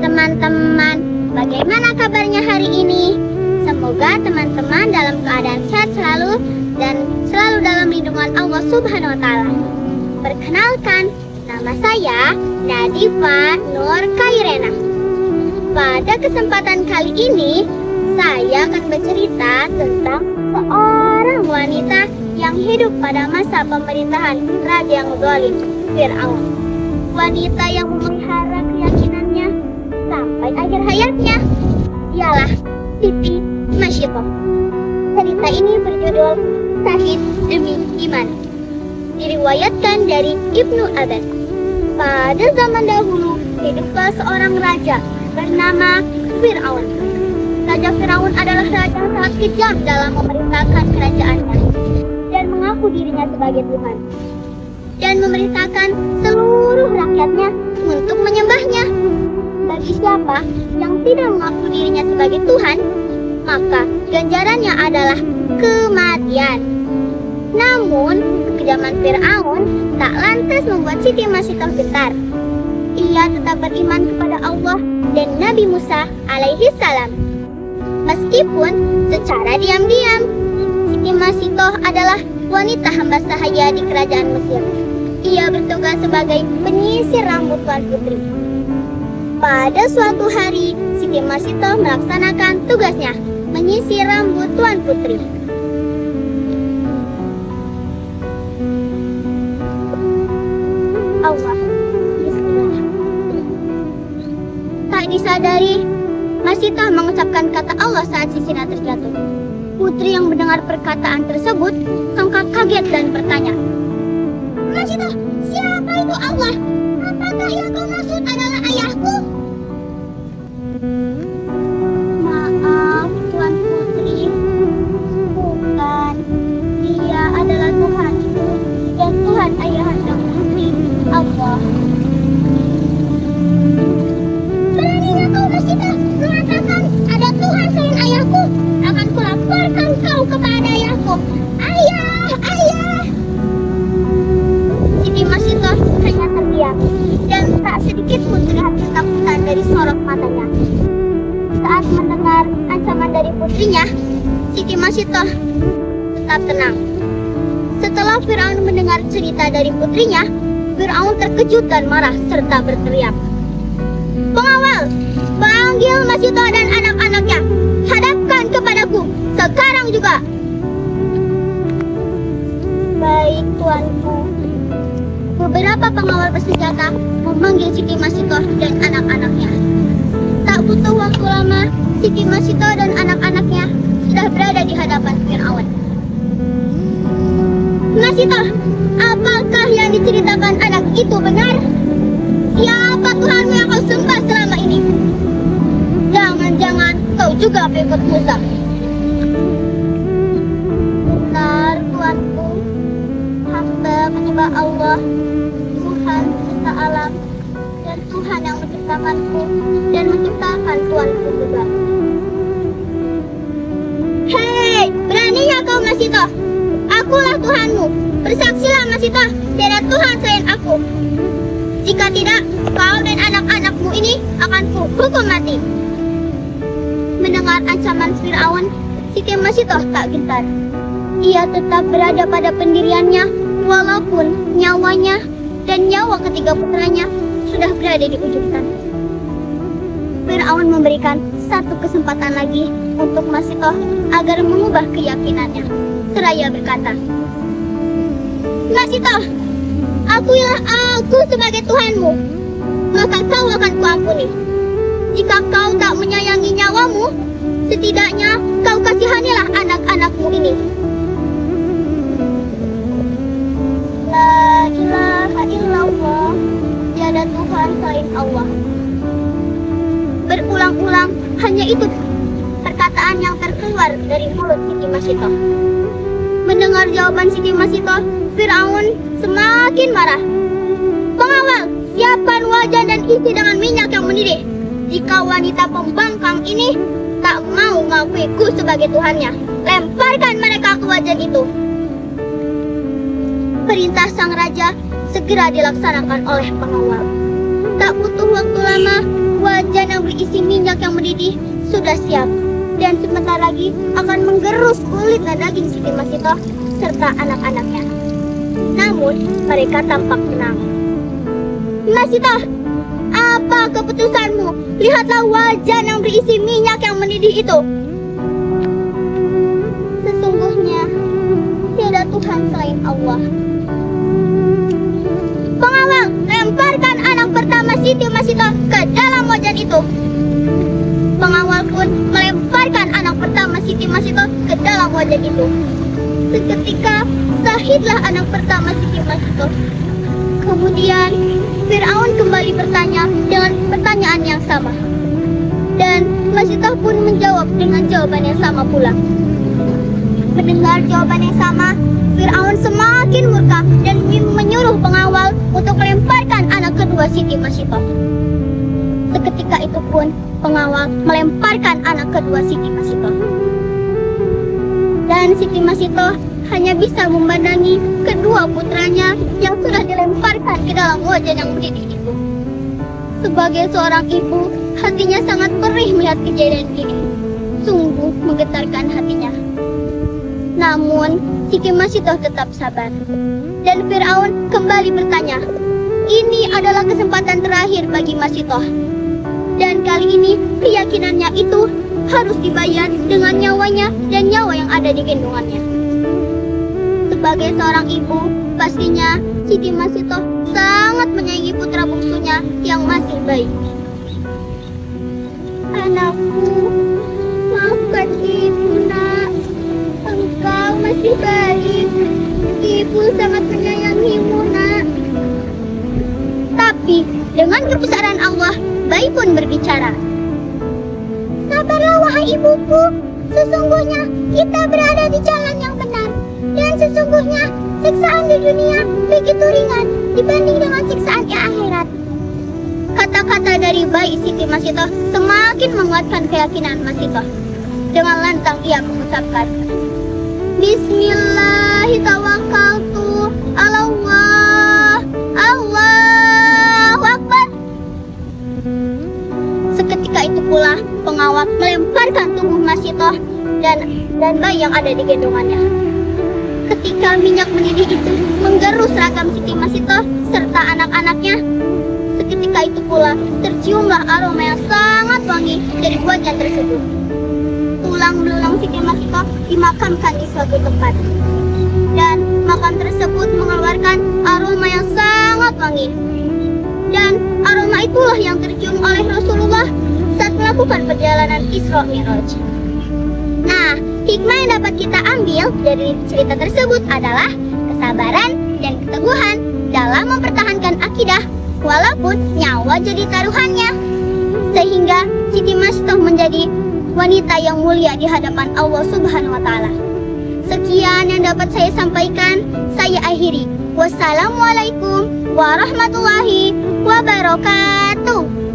teman-teman, bagaimana kabarnya hari ini? Semoga teman-teman dalam keadaan sehat selalu dan selalu dalam lindungan Allah Subhanahu wa Ta'ala. Perkenalkan, nama saya Nadifa Nur Kairena. Pada kesempatan kali ini, saya akan bercerita tentang seorang wanita yang hidup pada masa pemerintahan Raja yang zalim, Fir'aun. Wanita yang memelihara keyakinannya sampai akhir hayatnya ialah Siti Masyidah. Cerita ini berjudul Syahid Demi Iman. Diriwayatkan dari Ibnu Abbas. Pada zaman dahulu, hiduplah seorang raja bernama Fir'aun. Raja Fir'aun adalah raja yang sangat kejam dalam memerintahkan kerajaannya dan mengaku dirinya sebagai Tuhan, dan memerintahkan seluruh rakyatnya untuk menyembahnya. Bagi siapa yang tidak mengaku dirinya sebagai Tuhan, maka ganjarannya adalah kematian. Namun, kekejaman Fir'aun tak lantas membuat Siti Masyidah gentar. Ia tetap beriman kepada Allah dan Nabi Musa alaihi salam. Meskipun secara diam-diam, Siti Masyidah adalah wanita hamba sahaya di kerajaan Mesir. Ia bertugas sebagai penyisir rambut Tuan Putri. Pada suatu hari, Siti Masyidah melaksanakan tugasnya, menyisir rambut Tuan Putri. Allah, Bismillah. Tak disadari, Masyidah mengucapkan kata Allah saat sisinnya terjatuh. Putri yang mendengar perkataan tersebut sontak kaget dan bertanya, "Masyidah, siapa itu Allah? Apakah yang kau maksud adalah ayahku?" "Maaf, Tuan Putri, bukan. Dia adalah Tuhanku dan Tuhan ayahanda Putri, Allah." "Beraninya kau, Masyidah, mengatakan ada Tuhan selain ayahku? Akan kulaporkan kau kepada ayahku. Ayah, ayah!" Siti Masyidah hanya terdiam dan tak sedikit pun terlihat ketakutan dari sorot matanya. Saat mendengar ancaman dari putrinya, Siti Masyidah tetap tenang. Setelah Fir'aun mendengar cerita dari putrinya, Fir'aun terkejut dan marah serta berteriak, "Pengawal, panggil Masyidah dan anak-anaknya. Hadapkan kepadaku sekarang juga." "Baik, tuanku." Beberapa pengawal bersenjata memanggil Siti Masyidah dan anak-anaknya. Tak butuh waktu lama, Siti Masyidah dan anak-anaknya sudah berada di hadapan Fir'aun. "Masyidah, apakah yang diceritakan anak itu benar? Siapa Tuhanmu yang kau sembah selama ini? Jangan-jangan kau juga pengikut Musa?" "Benar, tuanku. Hamba menyembah Allah, Tuhan semesta alam, dan Tuhan yang menciptakanku dan menciptakan tuanku juga." "Hei, beraninya kau, Masyidah? Akulah Tuhanmu. Bersaksilah, Masyidah, tiada Tuhan selain aku. Jika tidak, kau dan anak-anakmu ini akan kuhukum mati." Mendengar ancaman Fir'aun, Siti Masyidah tak gentar. Ia tetap berada pada pendiriannya, walaupun nyawanya dan nyawa ketiga putranya sudah berada di ujung sana. Fir'aun memberikan satu kesempatan lagi untuk Masyidah agar mengubah keyakinannya, seraya berkata, "Masyidah, akuilah aku sebagai Tuhanmu, maka kau akan kuampuni. Jika kau tak menyayangi nyawamu, setidaknya kau kasihanilah anak-anakmu ini." La ilaha illallah, tiada Tuhan selain Allah. Berulang-ulang hanya itu perkataan yang terkeluar dari mulut Siti Masyidah. Mendengar jawaban Siti Masyidah, Fir'aun semakin marah. "Pengawal, siapkan wajan dan isi dengan minyak yang mendidih. Jika wanita pembangkang ini tak mau mengakuiku sebagai Tuhannya, lemparkan mereka ke wajan itu." Perintah sang raja segera dilaksanakan oleh pengawal. Tak butuh waktu lama, wajan yang berisi minyak yang mendidih sudah siap dan sebentar lagi akan menggerus kulit dan daging Siti Masitoh serta anak-anaknya. Namun mereka tampak tenang. Masitoh, apa keputusanmu? Lihatlah wajan yang berisi minyak yang mendidih itu. Sesungguhnya tiada Tuhan selain Allah. Pengawal, lemparkan anak pertama Siti Masitoh ke dalam wajan itu. Pengawal pun melemparkan anak pertama Siti Masitoh ke dalam wajan itu. Seketika sahidlah anak pertama Siti Masitoh. Kemudian Fir'aun kembali bertanya dengan pertanyaan yang sama. Dan Masitoh pun menjawab dengan jawaban yang sama pula. Mendengar jawaban yang sama, Fir'aun semakin murka dan menyuruh pengawal untuk melemparkan anak kedua Siti Masitoh. Seketika itu pun pengawal melemparkan anak kedua Siti Masitoh. Dan Siti Masitoh hanya bisa memandangi kedua putranya yang sudah dilemparkan ke dalam wajan yang mendidih itu. Sebagai seorang ibu, hatinya sangat perih melihat kejadian ini. Sungguh menggetarkan hatinya. Namun, Siti Masitoh tetap sabar. Dan Fir'aun kembali bertanya, ini adalah kesempatan terakhir bagi Masitoh. Dan kali ini keyakinannya itu harus dibayar dengan nyawanya dan nyawa yang ada di gendongannya. Sebagai seorang ibu, pastinya Siti Masitoh sangat menyayangi putra bungsunya yang masih bayi. Anakku, maafkan ibu nak. Engkau masih bayi. Ibu sangat menyayangimu nak. Tapi dengan kebesaran Allah, bayi pun berbicara. Sabarlah wahai ibuku. Sesungguhnya kita berada di jalan yang benar. Dan sesungguhnya siksaan di dunia begitu ringan dibanding dengan siksaan di akhirat. Kata-kata dari bayi Siti Masitoh semakin menguatkan keyakinan Masitoh. Dengan lantang ia mengucapkan, Bismillahirrahmanirrahim. Allah, Allahu Akbar. Seketika itu pula pengawal melemparkan tubuh Masitoh dan bayi yang ada di gendongannya. Ketika minyak mendidih itu menggerus ragam Siti Masitoh serta anak-anaknya, seketika itu pula terciumlah aroma yang sangat wangi dari wajan tersebut. Tulang belulang Siti Masitoh dimakamkan di suatu tempat, dan makam tersebut mengeluarkan aroma yang sangat wangi. Dan aroma itulah yang tercium oleh Rasulullah saat melakukan perjalanan Isra Mi'raj. Nah, hikmah yang dapat kita ambil dari cerita tersebut adalah kesabaran dan keteguhan dalam mempertahankan akidah walaupun nyawa jadi taruhannya. Sehingga Siti Masitoh menjadi wanita yang mulia di hadapan Allah Subhanahu wa Ta'ala. Sekian yang dapat saya sampaikan, saya akhiri. Wassalamualaikum warahmatullahi wabarakatuh.